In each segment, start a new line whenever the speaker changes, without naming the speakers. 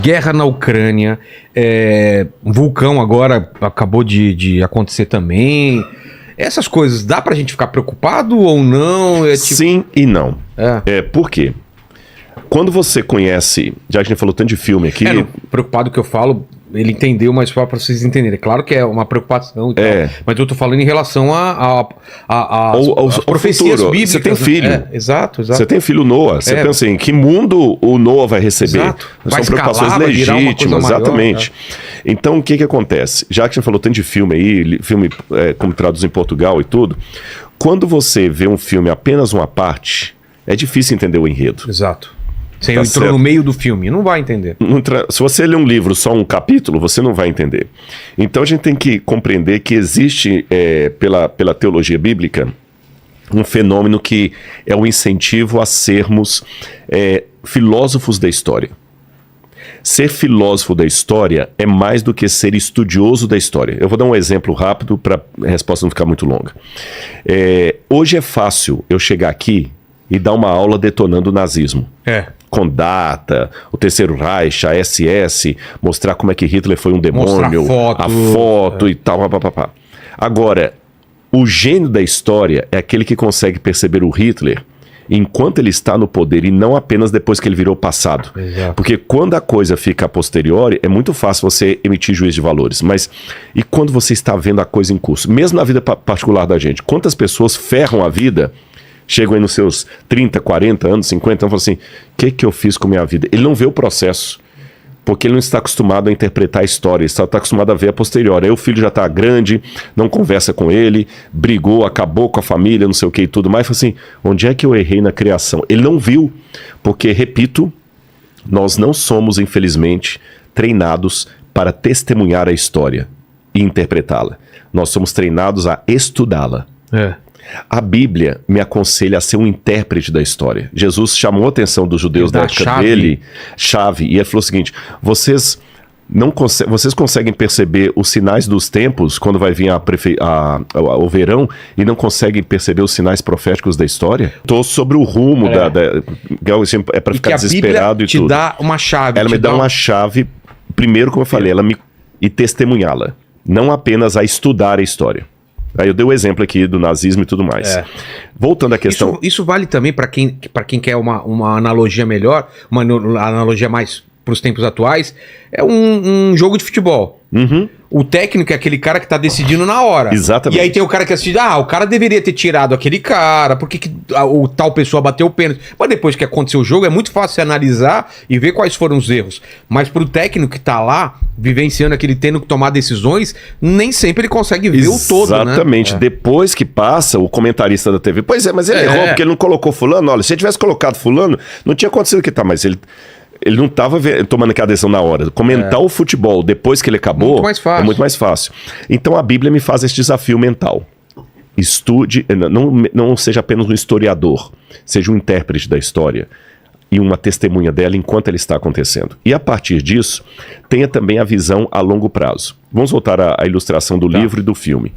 guerra na Ucrânia, um vulcão agora acabou de acontecer também. Essas coisas, dá pra gente ficar preocupado ou não?
Sim e não. Por quê? Quando você conhece, já que a gente falou tanto de filme aqui...
preocupado que eu falo, ele entendeu, mas só para vocês entenderem. É claro que é uma preocupação e tal, mas eu tô falando em relação às profecias bíblicas.
Você tem filho.
Exato.
Você tem filho Noah. Você pensa em que mundo o Noah vai receber?
Exato.
São preocupações legítimas, exatamente. Então, o que acontece? Já que a gente falou tanto de filme aí, filme como traduz em Portugal e tudo, quando você vê um filme apenas uma parte, é difícil entender o enredo.
Exato. Você entrou no meio do filme, não vai entender.
Se você ler um livro, só um capítulo, você não vai entender. Então a gente tem que compreender que existe, pela teologia bíblica, um fenômeno que é o incentivo a sermos filósofos da história. Ser filósofo da história é mais do que ser estudioso da história. Eu vou dar um exemplo rápido para a resposta não ficar muito longa. Hoje é fácil eu chegar aqui e dar uma aula detonando o nazismo. Com data, o Terceiro Reich, a SS, mostrar como é que Hitler foi um demônio, a foto e tal, papapá. Agora, o gênio da história é aquele que consegue perceber o Hitler enquanto ele está no poder e não apenas depois que ele virou passado.
Exato.
Porque quando a coisa fica a posteriori, é muito fácil você emitir juízo de valores. Mas e quando você está vendo a coisa em curso? Mesmo na vida particular da gente, quantas pessoas ferram a vida... Chegam aí nos seus 30, 40 anos, 50 anos, falam assim, o que eu fiz com a minha vida? Ele não vê o processo, porque ele não está acostumado a interpretar a história, ele está acostumado a ver a posteriori. Aí o filho já está grande, não conversa com ele, brigou, acabou com a família, não sei o que e tudo mais. Fala assim, onde é que eu errei na criação? Ele não viu, porque, repito, nós não somos, infelizmente, treinados para testemunhar a história e interpretá-la. Nós somos treinados a estudá-la. A Bíblia me aconselha a ser um intérprete da história. Jesus chamou a atenção dos judeus da época dele, e ele falou o seguinte, vocês conseguem perceber os sinais dos tempos quando vai vir o verão e não conseguem perceber os sinais proféticos da história? Estou sobre o rumo é para ficar desesperado e tudo.
Te dá uma chave.
Ela me dá uma chave, primeiro, como eu falei, e testemunhá-la, não apenas a estudar a história. Aí eu dei o exemplo aqui do nazismo e tudo mais. Voltando à questão...
Isso vale também para quem quer uma analogia melhor, uma analogia mais para os tempos atuais, é um jogo de futebol. O técnico é aquele cara que tá decidindo na hora.
Exatamente.
E aí tem o cara que assiste, o cara deveria ter tirado aquele cara, porque que o tal pessoa bateu o pênalti. Mas depois que aconteceu o jogo, é muito fácil você analisar e ver quais foram os erros. Mas pro técnico que tá lá, vivenciando aquele, tendo que tomar decisões, nem sempre ele consegue ver o todo, né?
Exatamente. Depois que passa, o comentarista da TV, pois é, mas ele errou porque ele não colocou fulano. Olha, se ele tivesse colocado fulano, não tinha acontecido o que tá, mas ele não estava tomando aquela decisão na hora. Comentar o futebol depois que ele acabou é muito mais fácil. Então a Bíblia me faz esse desafio mental. Estude, não seja apenas um historiador, seja um intérprete da história e uma testemunha dela enquanto ela está acontecendo. E a partir disso, tenha também a visão a longo prazo. Vamos voltar à ilustração do livro e do filme.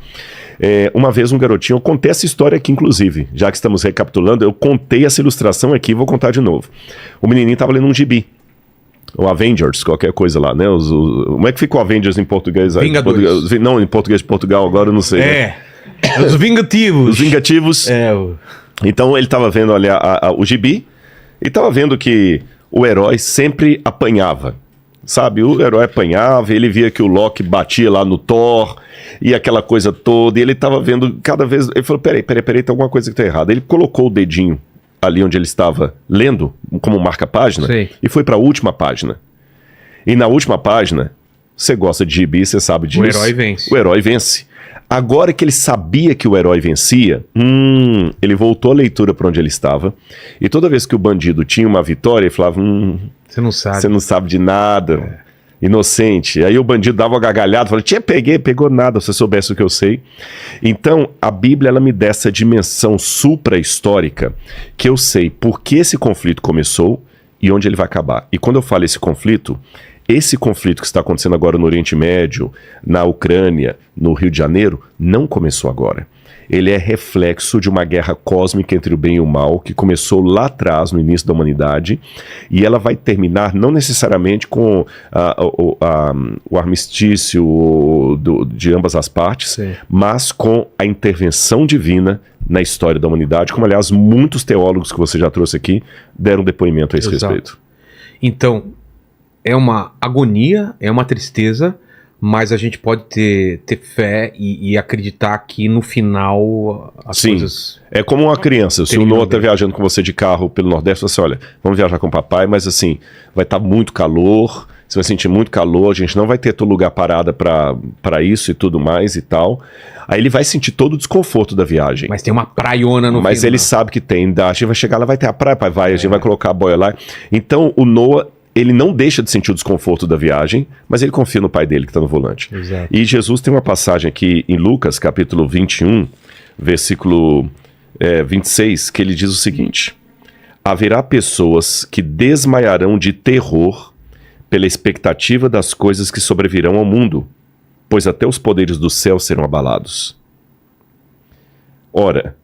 Uma vez um garotinho, eu contei essa história aqui inclusive, já que estamos recapitulando, eu contei essa ilustração aqui e vou contar de novo. O menininho estava lendo um gibi, o Avengers, qualquer coisa lá, né? Como é que fica o Avengers em português?
Vingadores.
Não, em português de Portugal, agora eu não sei.
Os Vingativos.
Os Vingativos. Então ele estava vendo ali o gibi e estava vendo que o herói sempre apanhava. Sabe, o herói apanhava, ele via que o Loki batia lá no Thor e aquela coisa toda, e ele tava vendo cada vez, ele falou, peraí, tem alguma coisa que tá errada. Ele colocou o dedinho ali onde ele estava lendo, como marca-página, e foi pra última página. E na última página, você gosta de gibi, você sabe disso. O herói vence. Agora que ele sabia que o herói vencia, ele voltou a leitura para onde ele estava, e toda vez que o bandido tinha uma vitória, ele falava,
você não sabe.
Você não sabe de nada, inocente. Aí o bandido dava uma gargalhada, falava, pegou nada, se você soubesse o que eu sei. Então, a Bíblia, ela me dá essa dimensão supra-histórica, que eu sei por que esse conflito começou e onde ele vai acabar. E quando eu falo esse conflito que está acontecendo agora no Oriente Médio, na Ucrânia, no Rio de Janeiro, não começou agora. ele é reflexo de uma guerra cósmica entre o bem e o mal, que começou lá atrás, no início da humanidade, e ela vai terminar não necessariamente com o armistício de ambas as partes,
Sim.
mas com a intervenção divina na história da humanidade, como aliás muitos teólogos que você já trouxe aqui deram depoimento a esse
Exato.
respeito.
Então, é uma agonia, é uma tristeza, mas a gente pode ter fé e acreditar que no final as
Sim.
coisas...
É como uma criança, se o
Terminam
Noah tá
bem.
viajando com você de carro pelo Nordeste, você olha, vamos viajar com o papai, mas assim, vai estar muito calor, você vai sentir muito calor, a gente não vai ter todo lugar parada para isso e tudo mais e tal. Aí ele vai sentir todo o desconforto da viagem.
Mas tem uma praiona no
Mas
final.
ele sabe que tem, a gente vai chegar lá, vai ter a praia, pai, a gente vai colocar a boia lá. Então o Noah, ele não deixa de sentir o desconforto da viagem, mas ele confia no pai dele que está no volante.
Exato.
E Jesus tem uma passagem aqui em Lucas, capítulo 21, versículo 26, que ele diz o seguinte: haverá pessoas que desmaiarão de terror pela expectativa das coisas que sobrevirão ao mundo, pois até os poderes do céu serão abalados. Ora,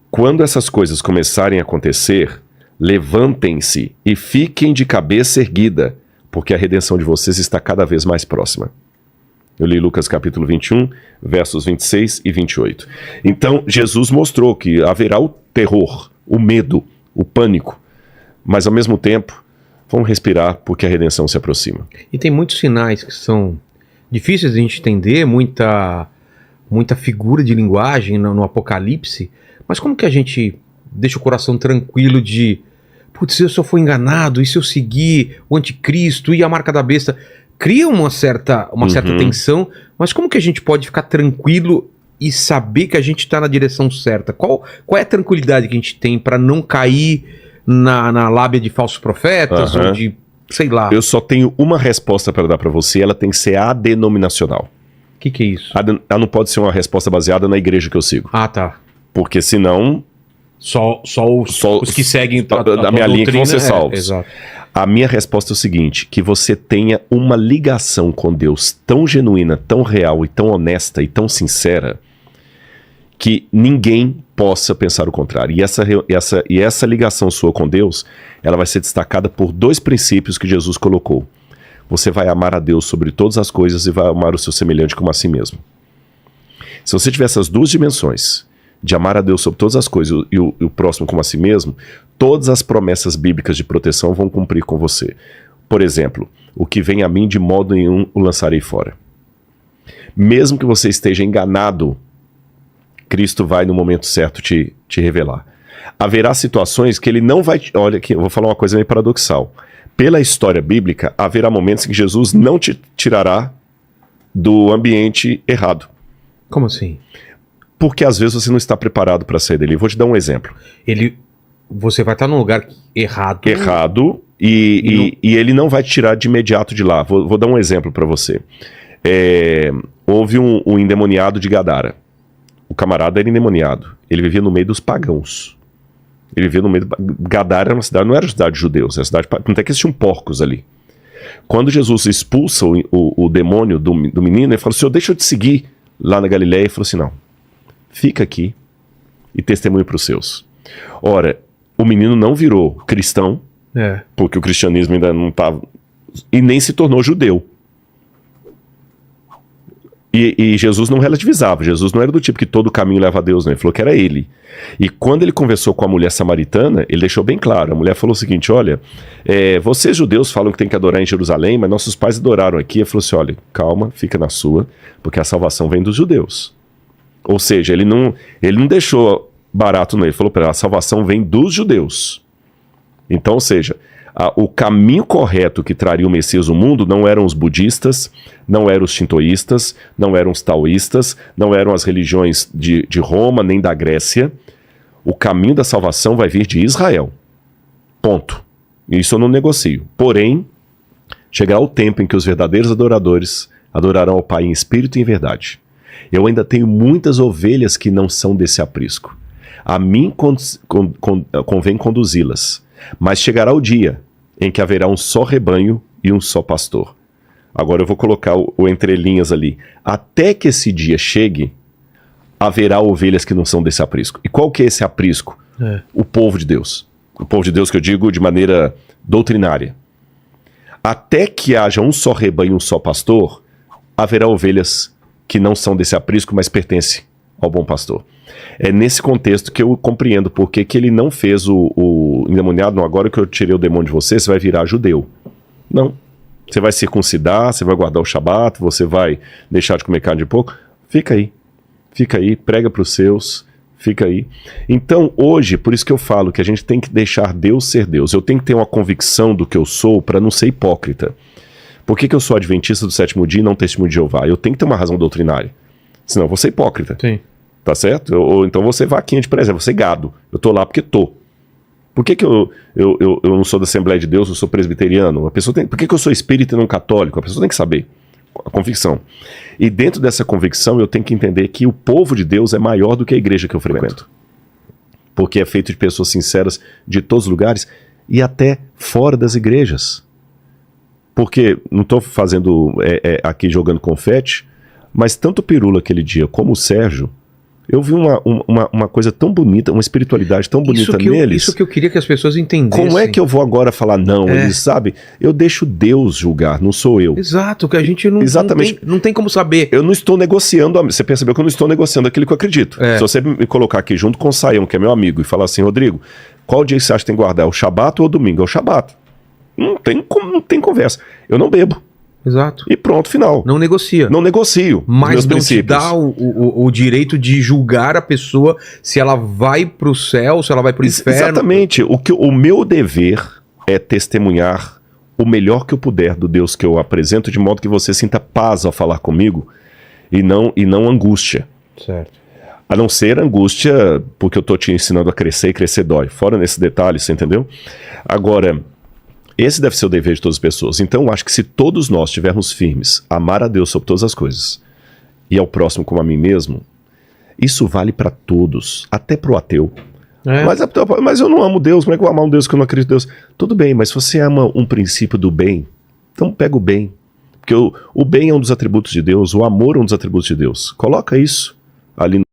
quando essas coisas começarem a acontecer, levantem-se e fiquem de cabeça erguida, porque a redenção de vocês está cada vez mais próxima. Eu li Lucas capítulo 21, versos 26 e 28. Então, Jesus mostrou que haverá o terror, o medo, o pânico, mas ao mesmo tempo, vamos respirar porque a redenção se aproxima.
E tem muitos sinais que são difíceis de a gente entender, muita figura de linguagem no Apocalipse, mas como que a gente deixa o coração tranquilo de, putz, se eu só for enganado, e se eu seguir o anticristo e a marca da besta, cria uma certa tensão, mas como que a gente pode ficar tranquilo e saber que a gente está na direção certa? Qual é a tranquilidade que a gente tem para não cair na lábia de falsos profetas ou de, sei lá.
Eu só tenho uma resposta para dar para você, ela tem que ser adenominacional.
O que é isso?
Ela não pode ser uma resposta baseada na igreja que eu sigo.
Ah, tá.
Porque senão,
Só os que seguem
da minha linha que vão ser salvos.
Exato.
A minha resposta é o seguinte: que você tenha uma ligação com Deus tão genuína, tão real e tão honesta e tão sincera, que ninguém possa pensar o contrário. E essa ligação sua com Deus, ela vai ser destacada por dois princípios que Jesus colocou. Você vai amar a Deus sobre todas as coisas e vai amar o seu semelhante como a si mesmo. Se você tiver essas duas dimensões, de amar a Deus sobre todas as coisas e o próximo como a si mesmo, todas as promessas bíblicas de proteção vão cumprir com você. Por exemplo, o que vem a mim de modo nenhum o lançarei fora. Mesmo que você esteja enganado, Cristo vai no momento certo te revelar. Haverá situações que ele não vai... Olha aqui, eu vou falar uma coisa meio paradoxal. Pela história bíblica, haverá momentos em que Jesus não te tirará do ambiente errado.
Como assim?
Porque às vezes você não está preparado para sair dele. Vou te dar um exemplo.
Você vai estar num lugar errado.
Errado, e ele não vai te tirar de imediato de lá. Vou dar um exemplo para você. Houve um endemoniado de Gadara. O camarada era endemoniado. Ele vivia no meio dos pagãos. Ele vivia no meio Gadara era uma cidade, não era uma cidade de judeus, era uma cidade, não tem que existiam porcos ali. Quando Jesus expulsa o demônio do menino, ele falou: Senhor, deixa eu te seguir lá na Galileia. Ele falou assim: não, fica aqui e testemunha para os seus. Ora, o menino não virou cristão, porque o cristianismo ainda não estava, e nem se tornou judeu. E Jesus não relativizava. Jesus não era do tipo que todo caminho leva a Deus, não. Ele falou que era ele. E quando ele conversou com a mulher samaritana, ele deixou bem claro. A mulher falou o seguinte: olha, vocês judeus falam que tem que adorar em Jerusalém, mas nossos pais adoraram aqui. Ele falou assim: olha, calma, fica na sua, porque a salvação vem dos judeus. Ou seja, ele não deixou barato, não. Ele falou para ela: a salvação vem dos judeus. Então, ou seja, o caminho correto que traria o Messias ao mundo não eram os budistas, não eram os shintoístas, não eram os taoístas, não eram as religiões de Roma nem da Grécia. O caminho da salvação vai vir de Israel. Ponto. Isso eu não negocio. Porém, chegará o tempo em que os verdadeiros adoradores adorarão ao Pai em espírito e em verdade. Eu ainda tenho muitas ovelhas que não são desse aprisco. A mim convém conduzi-las. Mas chegará o dia em que haverá um só rebanho e um só pastor. Agora eu vou colocar o entre linhas ali. Até que esse dia chegue, haverá ovelhas que não são desse aprisco. E qual que é esse aprisco? O povo de Deus. O povo de Deus que eu digo de maneira doutrinária. Até que haja um só rebanho, um só pastor, haverá ovelhas que não são desse aprisco, mas pertencem ao bom pastor. É nesse contexto que eu compreendo porque que ele não fez o endemoniado, não, agora que eu tirei o demônio de você, você vai virar judeu. Não. Você vai circuncidar, você vai guardar o Shabat, você vai deixar de comer carne de porco. Fica aí, prega para os seus, fica aí. Então, hoje, por isso que eu falo que a gente tem que deixar Deus ser Deus. Eu tenho que ter uma convicção do que eu sou para não ser hipócrita. Por que eu sou adventista do sétimo dia e não testemunho de Jeová? Eu tenho que ter uma razão doutrinária. Senão eu vou ser hipócrita.
Sim.
Tá certo? Ou então você vaquinha de presente, você gado. Eu tô lá porque tô. Por que eu não sou da Assembleia de Deus, eu sou presbiteriano? Por que eu sou espírita e não católico? A pessoa tem que saber. A convicção. E dentro dessa convicção eu tenho que entender que o povo de Deus é maior do que a igreja que eu frequento. Porque é feito de pessoas sinceras de todos os lugares e até fora das igrejas. Porque, não estou fazendo aqui jogando confete, mas tanto o Pirula aquele dia como o Sérgio, eu vi uma coisa tão bonita, uma espiritualidade tão bonita neles.
Isso que eu queria que as pessoas entendessem.
Como é que eu vou agora falar não? Eles sabem, eu deixo Deus julgar, não sou eu.
Exato, que a gente não tem como saber.
Eu não estou negociando, você percebeu que eu não estou negociando aquilo que eu acredito. Se você me colocar aqui junto com o Saião, que é meu amigo, e falar assim, Rodrigo, qual dia você acha que tem que guardar? É o Shabat ou o domingo? É o Shabat. Não tem conversa. Eu não bebo.
Exato.
E pronto, final.
Não negocia.
Não negocio.
Mas não te dá o direito de julgar a pessoa se ela vai pro céu, se ela vai pro inferno.
Exatamente. O meu dever é testemunhar o melhor que eu puder do Deus que eu apresento, de modo que você sinta paz ao falar comigo e não angústia.
Certo.
A não ser angústia porque eu tô te ensinando a crescer e crescer dói. Fora nesse detalhe, você entendeu? Agora, esse deve ser o dever de todas as pessoas. Então eu acho que se todos nós estivermos firmes, amar a Deus sobre todas as coisas e ao próximo como a mim mesmo, isso vale para todos, até pro ateu. Mas eu não amo Deus, como é que eu vou amar um Deus que eu não acredito em Deus? Tudo bem, mas se você ama um princípio do bem, então pega o bem. Porque o bem é um dos atributos de Deus, o amor é um dos atributos de Deus. Coloca isso ali no